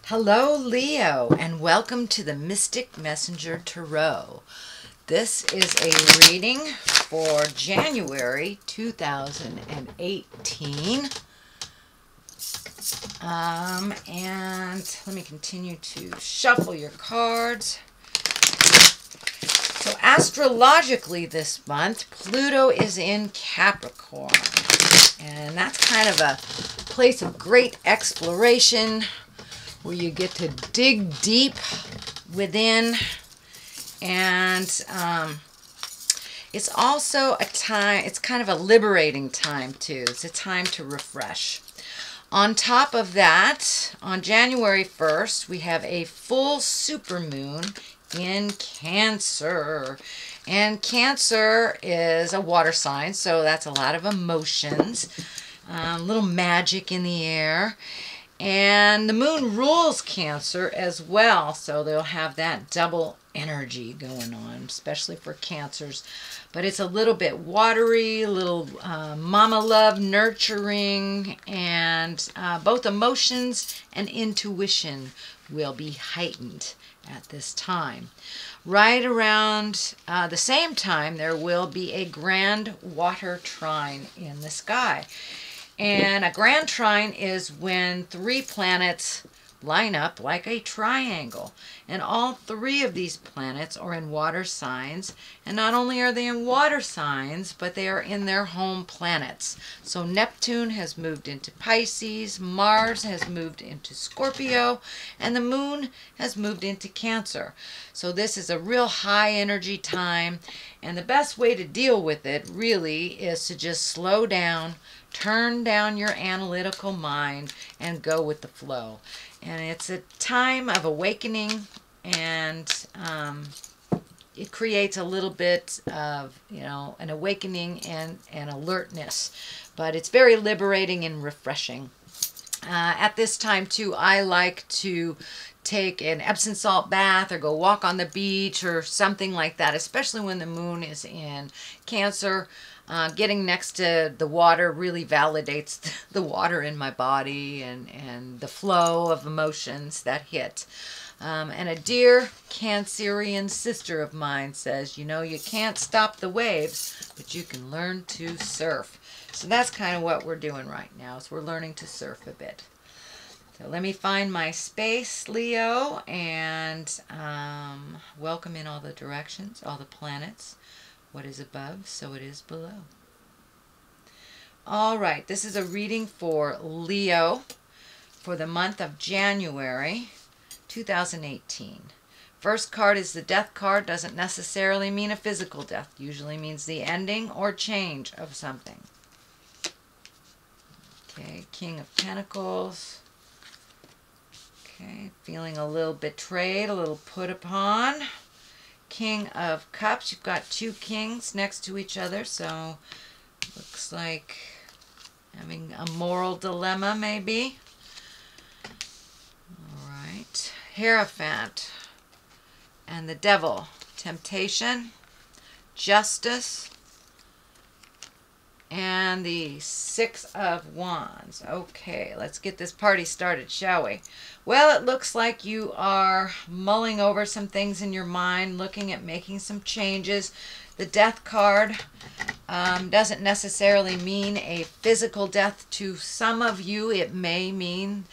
Hello, Leo, and welcome to the Mystic Messenger Tarot. This is a reading for January 2018. And let me continue to shuffle your cards. So astrologically this month, Pluto is in Capricorn. And that's kind of a place of great exploration, where you get to dig deep within, and it's also a time, it's kind of a liberating time too. It's a time to refresh. On top of that, on January 1st, we have a full supermoon in Cancer. And Cancer is a water sign, so that's a lot of emotions, a little magic in the air. And the moon rules Cancer as well, so they'll have that double energy going on, especially for Cancers. But it's a little bit watery, a little mama love, nurturing, and both emotions and intuition will be heightened at this time. Right around the same time, there will be a grand water trine in the sky. And a grand trine is when three planets line up like a triangle. And all three of these planets are in water signs. And not only are they in water signs, but they are in their home planets. So Neptune has moved into Pisces, Mars has moved into Scorpio, and the moon has moved into Cancer. So this is a real high energy time. And the best way to deal with it really is to just slow down, turn down your analytical mind, and go with the flow. And it's a time of awakening, and it creates a little bit of, an awakening and alertness. But it's very liberating and refreshing. At this time, too, I like to take an Epsom salt bath or go walk on the beach or something like that, especially when the moon is in Cancer. Getting next to the water really validates the water in my body and the flow of emotions that hit. And a dear Cancerian sister of mine says, you can't stop the waves, but you can learn to surf. So that's kind of what we're doing right now, is we're learning to surf a bit. So let me find my space, Leo, and welcome in all the directions, all the planets. What is above, so it is below. All right, this is a reading for Leo for the month of January 2018. First card is the death card. Doesn't necessarily mean a physical death. Usually means the ending or change of something. Okay, King of Pentacles. Okay, feeling a little betrayed, a little put upon. King of Cups. You've got two kings next to each other, so looks like having a moral dilemma maybe. All right. Hierophant and the Devil. Temptation, Justice, and the Six of Wands. Okay, let's get this party started, shall we? Well, it looks like you are mulling over some things in your mind, looking at making some changes. The Death card doesn't necessarily mean a physical death to some of you. It may mean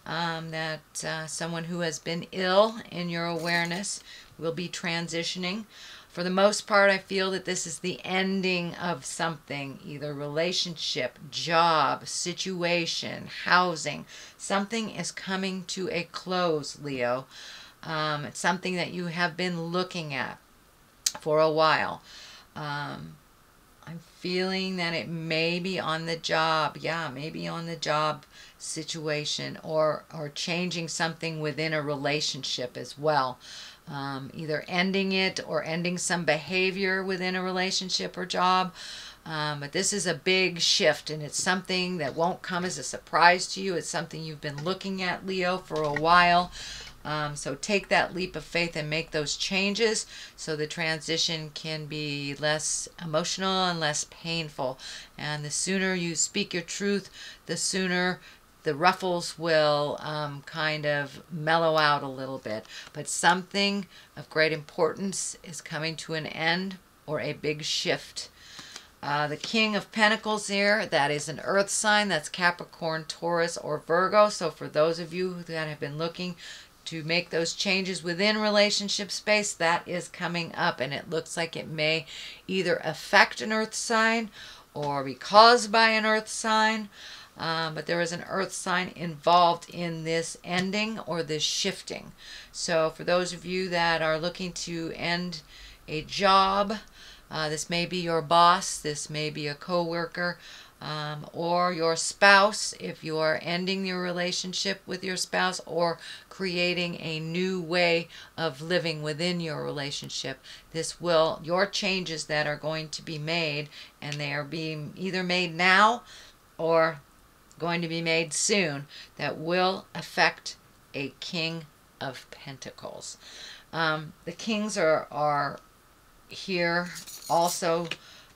that someone who has been ill in your awareness will be transitioning. For the most part, I feel that this is the ending of something, either relationship, job, situation, housing. Something is coming to a close, Leo. It's something that you have been looking at for a while. I'm feeling that it may be on the job. Yeah, maybe on the job situation, or changing something within a relationship as well. Either ending it or ending some behavior within a relationship or job. But this is a big shift, and it's something that won't come as a surprise to you. It's something you've been looking at, Leo, for a while. So take that leap of faith and make those changes so the transition can be less emotional and less painful. And the sooner you speak your truth, the sooner the ruffles will kind of mellow out a little bit. But something of great importance is coming to an end, or a big shift. The King of Pentacles here, that is an earth sign. That's Capricorn, Taurus, or Virgo. So for those of you that have been looking to make those changes within relationship space, that is coming up. And it looks like it may either affect an earth sign or be caused by an earth sign. But there is an earth sign involved in this ending or this shifting. So for those of you that are looking to end a job, this may be your boss, this may be a co-worker, or your spouse, if you are ending your relationship with your spouse or creating a new way of living within your relationship. Your changes that are going to be made, and they are being either made now or going to be made soon, that will affect a King of Pentacles. The kings are here also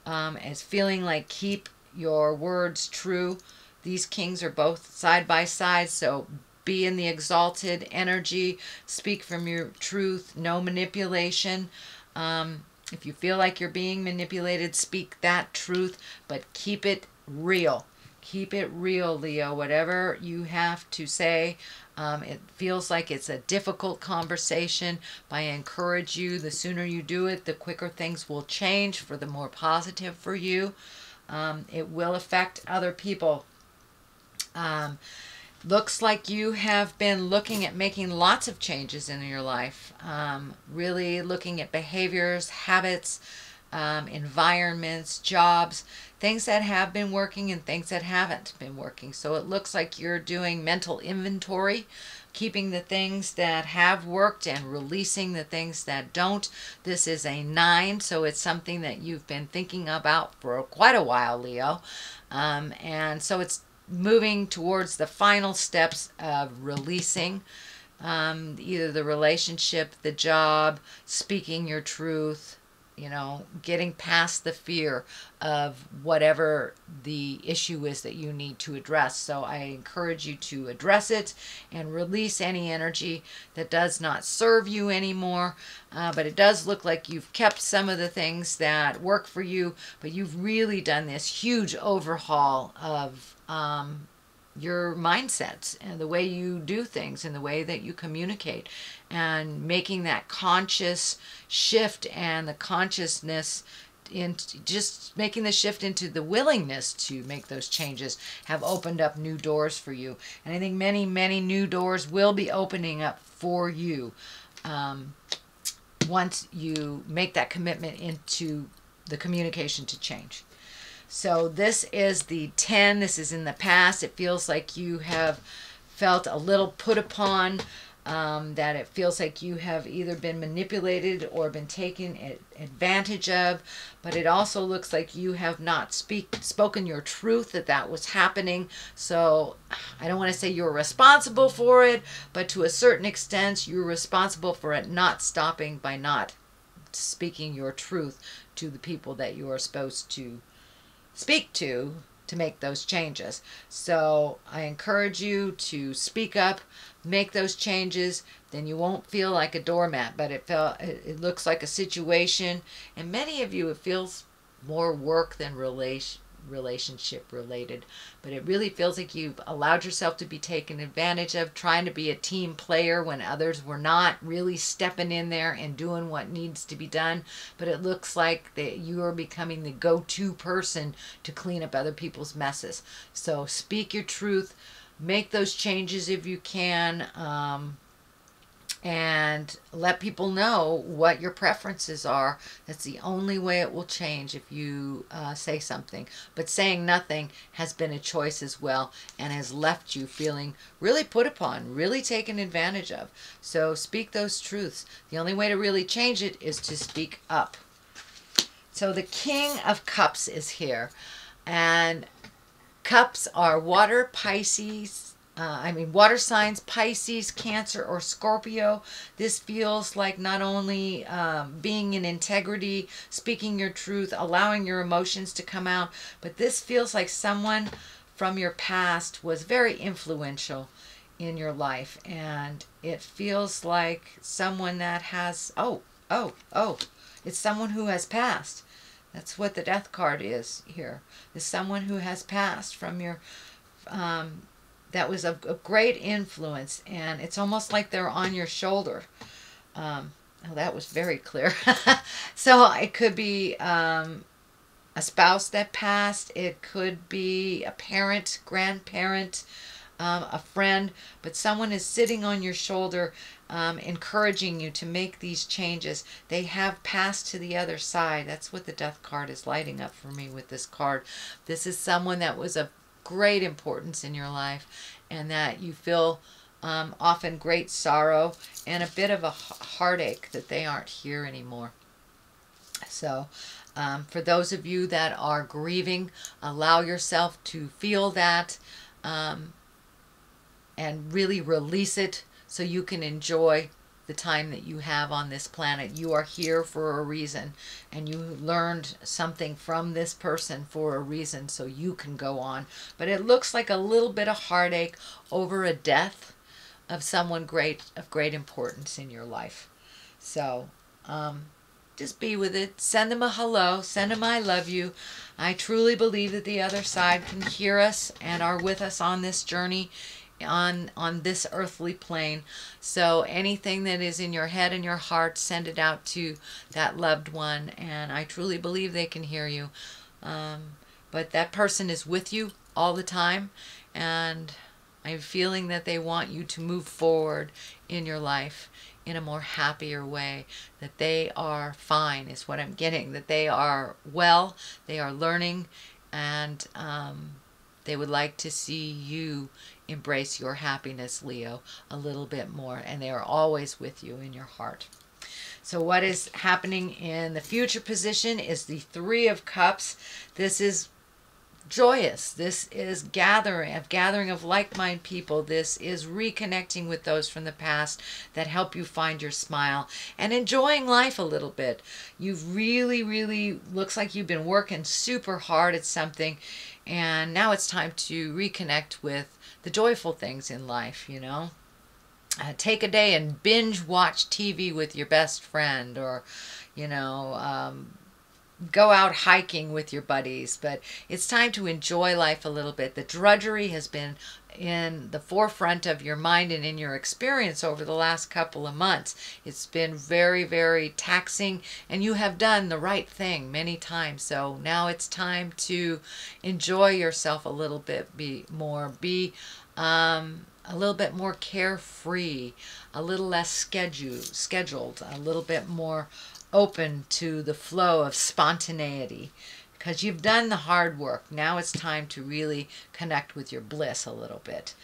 as feeling like keep your words true. These kings are both side by side, so be in the exalted energy, speak from your truth, no manipulation. If you feel like you're being manipulated, speak that truth, but keep it real. Keep it real, Leo. Whatever you have to say, it feels like it's a difficult conversation, but I encourage you, the sooner you do it, the quicker things will change for the more positive for you. It will affect other people. Looks like you have been looking at making lots of changes in your life. Really looking at behaviors, habits, environments, jobs, things that have been working and things that haven't been working. So it looks like you're doing mental inventory, keeping the things that have worked and releasing the things that don't. This is a 9, so it's something that you've been thinking about for quite a while, Leo. And so it's moving towards the final steps of releasing either the relationship, the job, speaking your truth, getting past the fear of whatever the issue is that you need to address. So I encourage you to address it and release any energy that does not serve you anymore. But it does look like you've kept some of the things that work for you, but you've really done this huge overhaul of your mindsets and the way you do things and the way that you communicate, and making that conscious shift and the consciousness into just making the shift into the willingness to make those changes have opened up new doors for you. And I think many, many new doors will be opening up for you once you make that commitment into the communication to change. So this is the 10. This is in the past. It feels like you have felt a little put upon, that it feels like you have either been manipulated or been taken advantage of. But it also looks like you have not spoken your truth that was happening. So I don't want to say you're responsible for it, but to a certain extent you're responsible for it not stopping by not speaking your truth to the people that you are supposed to speak to make those changes. So I encourage you to speak up, make those changes, then you won't feel like a doormat. But it looks like a situation, and many of you, it feels more work than relationship related, but it really feels like you've allowed yourself to be taken advantage of, trying to be a team player when others were not really stepping in there and doing what needs to be done. But it looks like that you are becoming the go-to person to clean up other people's messes. So speak your truth, make those changes if you can, and let people know what your preferences are. That's the only way it will change, if you say something. But saying nothing has been a choice as well, and has left you feeling really put upon, really taken advantage of. So speak those truths. The only way to really change it is to speak up. So the King of Cups is here, and cups are water, water signs, Pisces, Cancer, or Scorpio. This feels like not only being in integrity, speaking your truth, allowing your emotions to come out, but this feels like someone from your past was very influential in your life, and it feels like someone that has, it's someone who has passed. That's what the death card is here. Is someone who has passed from your, that was a great influence, and it's almost like they're on your shoulder. Oh, that was very clear. So it could be a spouse that passed. It could be a parent, grandparent, a friend, but someone is sitting on your shoulder, encouraging you to make these changes. They have passed to the other side. That's what the death card is lighting up for me with this card. This is someone that was of great importance in your life, and that you feel often great sorrow and a bit of a heartache that they aren't here anymore. So for those of you that are grieving, allow yourself to feel that, and really release it so you can enjoy the time that you have on this planet. You are here for a reason, and you learned something from this person for a reason, so you can go on. But it looks like a little bit of heartache over a death of someone of great importance in your life. So just be with it. Send them a hello. Send them I love you. I truly believe that the other side can hear us and are with us on this journey, on this earthly plane. So anything that is in your head and your heart, send it out to that loved one, and I truly believe they can hear you. But that person is with you all the time, and I'm feeling that they want you to move forward in your life in a more happier way, that they are fine is what I'm getting, that they are well, they are learning, and they would like to see you embrace your happiness, Leo, a little bit more, and they are always with you in your heart. So what is happening in the future position is the Three of Cups. This is joyous. This is gathering of like-minded people. This is reconnecting with those from the past that help you find your smile and enjoying life a little bit. You've really looks like you've been working super hard at something, and now it's time to reconnect with the joyful things in life, you know. Take a day and binge watch TV with your best friend, or, you know, go out hiking with your buddies. But it's time to enjoy life a little bit. The drudgery has been in the forefront of your mind and in your experience over the last couple of months. It's been very taxing, and you have done the right thing many times. So now it's time to enjoy yourself a little bit more. Be a little bit more carefree, a little less scheduled, a little bit more open to the flow of spontaneity, because you've done the hard work. Now it's time to really connect with your bliss a little bit.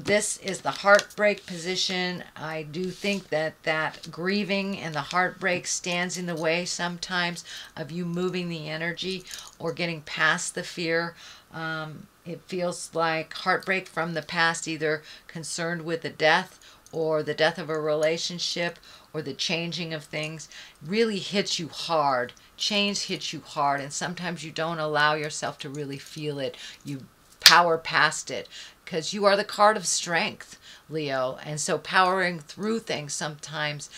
This is the heartbreak position. I do think that grieving and the heartbreak stands in the way sometimes of you moving the energy or getting past the fear. It feels like heartbreak from the past, either concerned with the death or the death of a relationship or the changing of things, really hits you hard. Change hits you hard, and sometimes you don't allow yourself to really feel it. You power past it, because you are the card of strength, Leo, and so powering through things sometimes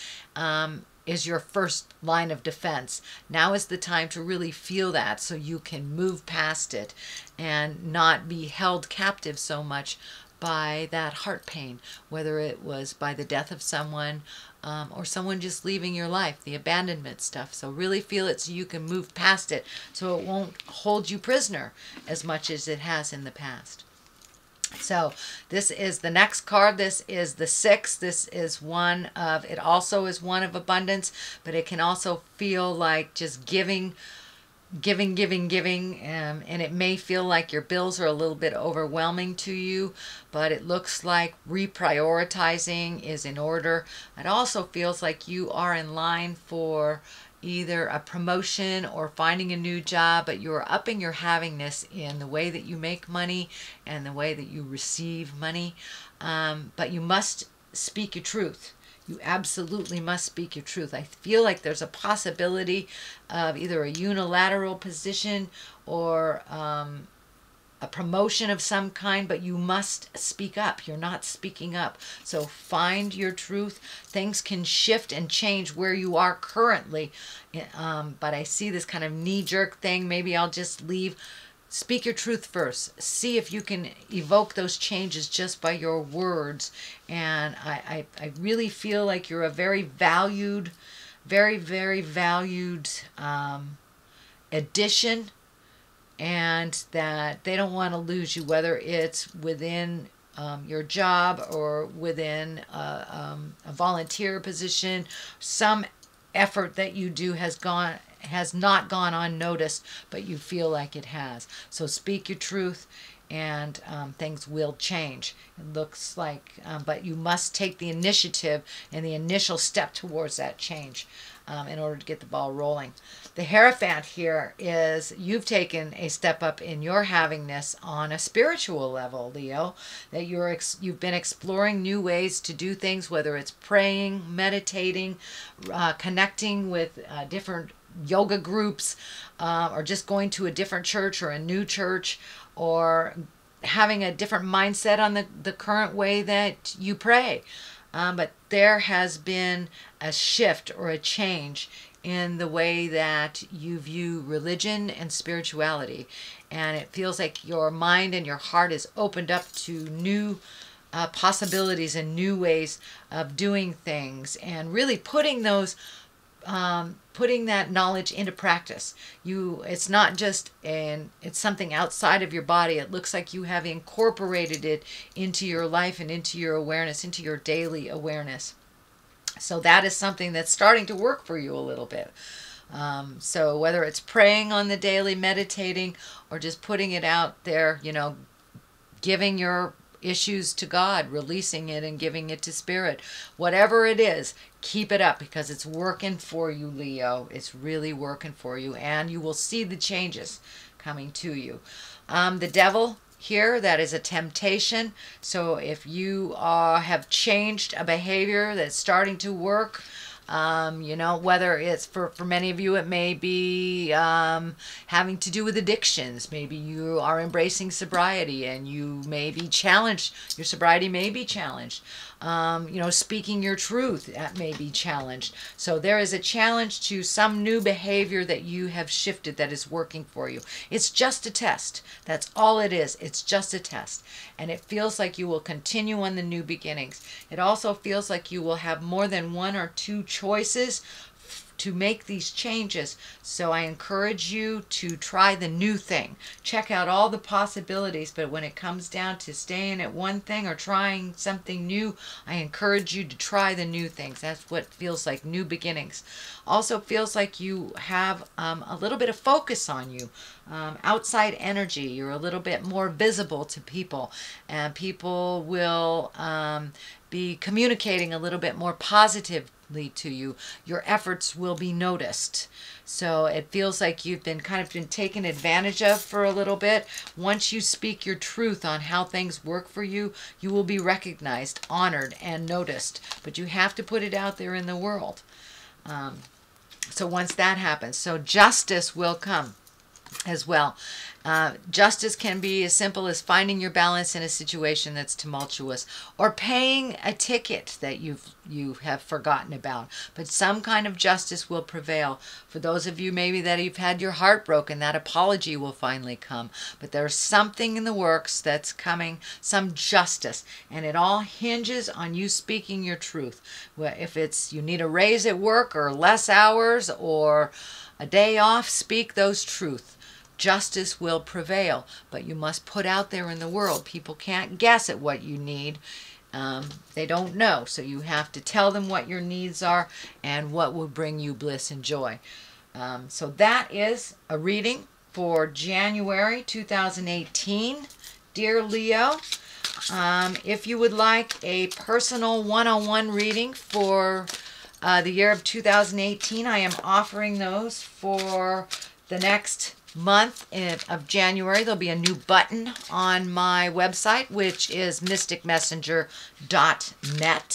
is your first line of defense. Now is the time to really feel that, so you can move past it and not be held captive so much by that heart pain, whether it was by the death of someone or someone just leaving your life, the abandonment stuff. So really feel it so you can move past it, so it won't hold you prisoner as much as it has in the past. So this is the next card. This is the 6. This is one of, it also is one of abundance, but it can also feel like just giving, and it may feel like your bills are a little bit overwhelming to you, but it looks like reprioritizing is in order. It also feels like you are in line for either a promotion or finding a new job, but you're upping your havingness in the way that you make money and the way that you receive money. But you must speak your truth. You absolutely must speak your truth. I feel like there's a possibility of either a unilateral position or a promotion of some kind, but you must speak up. You're not speaking up. So find your truth. Things can shift and change where you are currently. But I see this kind of knee-jerk thing. Maybe I'll just leave. Speak your truth first. See if you can evoke those changes just by your words. And I really feel like you're a very valued, very, very valued addition, and that they don't want to lose you, whether it's within your job or within a volunteer position. Some effort that you do has not gone unnoticed, but you feel like it has. So speak your truth, and things will change. It looks like, but you must take the initiative and the initial step towards that change in order to get the ball rolling. The Hierophant here is you've taken a step up in your havingness on a spiritual level, Leo, that you've been exploring new ways to do things, whether it's praying, meditating, connecting with different yoga groups, or just going to a different church or a new church, or having a different mindset on the current way that you pray. But there has been a shift or a change in the way that you view religion and spirituality. And it feels like your mind and your heart is opened up to new possibilities and new ways of doing things, and really putting those putting that knowledge into practice. It's not just it's something outside of your body. It looks like you have incorporated it into your life and into your awareness, into your daily awareness. So that is something that's starting to work for you a little bit. So whether it's praying on the daily, meditating, or just putting it out there, giving your issues to God, releasing it and giving it to Spirit. Whatever it is, keep it up, because it's working for you, Leo. It's really working for you, and you will see the changes coming to you. The Devil here, that is a temptation. So if you have changed a behavior that's starting to work, whether it's for many of you, it may be having to do with addictions. Maybe you are embracing sobriety and you may be challenged. Your sobriety may be challenged. Speaking your truth, that may be challenged. So there is a challenge to some new behavior that you have shifted that is working for you. It's just a test. That's all it is. It's just a test. And it feels like you will continue on the new beginnings. It also feels like you will have more than one or two choices to make these changes. So I encourage you to try the new thing. Check out all the possibilities, but when it comes down to staying at one thing or trying something new, I encourage you to try the new things. That's what feels like new beginnings. Also feels like you have a little bit of focus on you. Outside energy. You're a little bit more visible to people, and people will be communicating a little bit more positively to you. Your efforts will be noticed. So it feels like you've been taken advantage of for a little bit. Once you speak your truth on how things work for you, you will be recognized, honored, and noticed. But you have to put it out there in the world. So once that happens, so justice will come as well. Justice can be as simple as finding your balance in a situation that's tumultuous, or paying a ticket that you have forgotten about. But some kind of justice will prevail. For those of you maybe that you've had your heart broken, that apology will finally come. But there's something in the works that's coming, some justice, and it all hinges on you speaking your truth. Well, if it's you need a raise at work, or less hours, or a day off, speak those truths. Justice will prevail, but you must put out there in the world. People can't guess at what you need. They don't know, so you have to tell them what your needs are and what will bring you bliss and joy. So that is a reading for January 2018. Dear Leo, if you would like a personal one-on-one reading for the year of 2018, I am offering those for the next month of January. There'll be a new button on my website, which is mysticmessenger.net.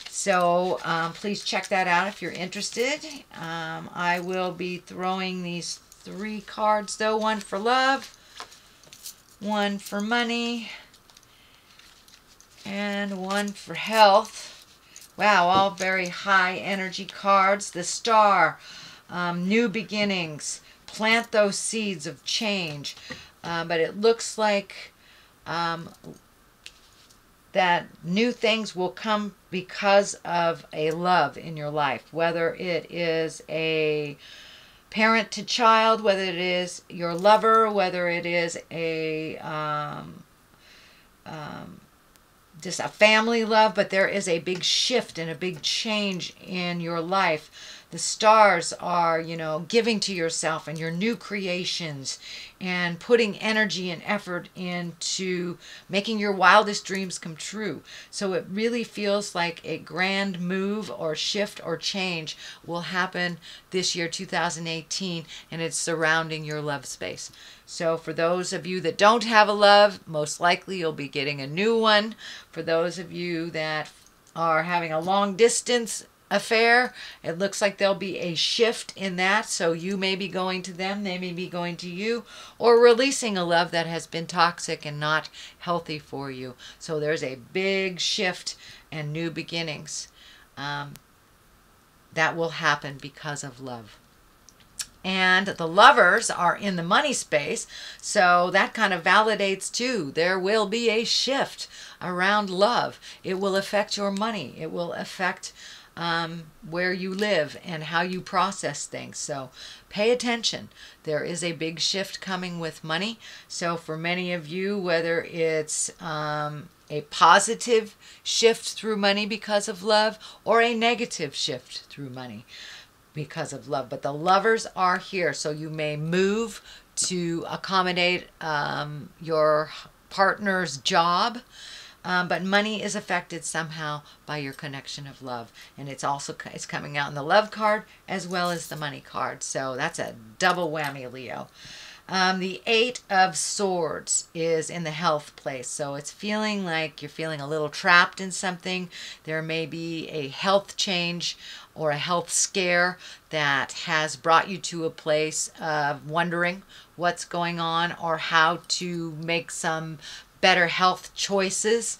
So please check that out if you're interested. I will be throwing these 3 cards, though. One for love, one for money, and one for health. Wow, all very high energy cards. The Star, new beginnings. Plant those seeds of change. But it looks like that new things will come because of a love in your life, whether it is a parent to child, whether it is your lover, whether it is just a family love, but there is a big shift and a big change in your life. The stars are, giving to yourself and your new creations and putting energy and effort into making your wildest dreams come true. So it really feels like a grand move or shift or change will happen this year, 2018, and it's surrounding your love space. So for those of you that don't have a love, most likely you'll be getting a new one. For those of you that are having a long distance affair, it looks like there'll be a shift in that. So you may be going to them, they may be going to you, or releasing a love that has been toxic and not healthy for you. So there's a big shift and new beginnings that will happen because of love. And the lovers are in the money space, so that kind of validates too. There will be a shift around love. It will affect your money. It will affect where you live and how you process things. So pay attention. There is a big shift coming with money. So for many of you, whether it's a positive shift through money because of love or a negative shift through money because of love, but the lovers are here. So you may move to accommodate your partner's job, but money is affected somehow by your connection of love, and it's coming out in the love card as well as the money card. So that's a double whammy, Leo. The Eight of Swords is in the health place. So it's feeling like you're feeling a little trapped in something. There may be a health change or a health scare that has brought you to a place of wondering what's going on or how to make some better health choices,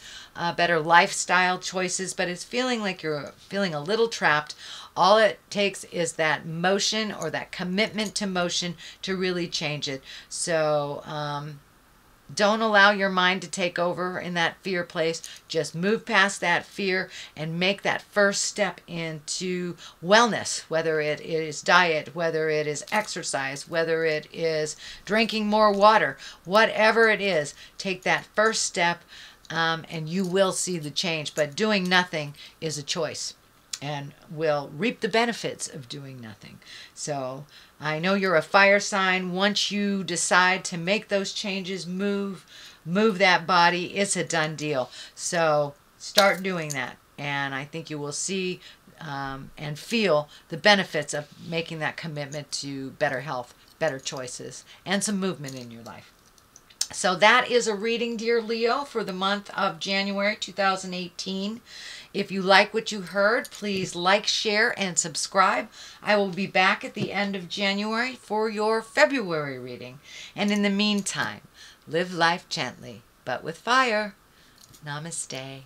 better lifestyle choices, but it's feeling like you're feeling a little trapped. All it takes is that motion or that commitment to motion to really change it. So don't allow your mind to take over in that fear place. Just move past that fear and make that first step into wellness, whether it is diet, whether it is exercise, whether it is drinking more water, whatever it is, take that first step and you will see the change. But doing nothing is a choice and will reap the benefits of doing nothing. So I know you're a fire sign. Once you decide to make those changes, move that body, it's a done deal. So start doing that. And I think you will see and feel the benefits of making that commitment to better health, better choices, and some movement in your life. So that is a reading, dear Leo, for the month of January 2018. If you like what you heard, please like, share, and subscribe. I will be back at the end of January for your February reading. And in the meantime, live life gently, but with fire. Namaste.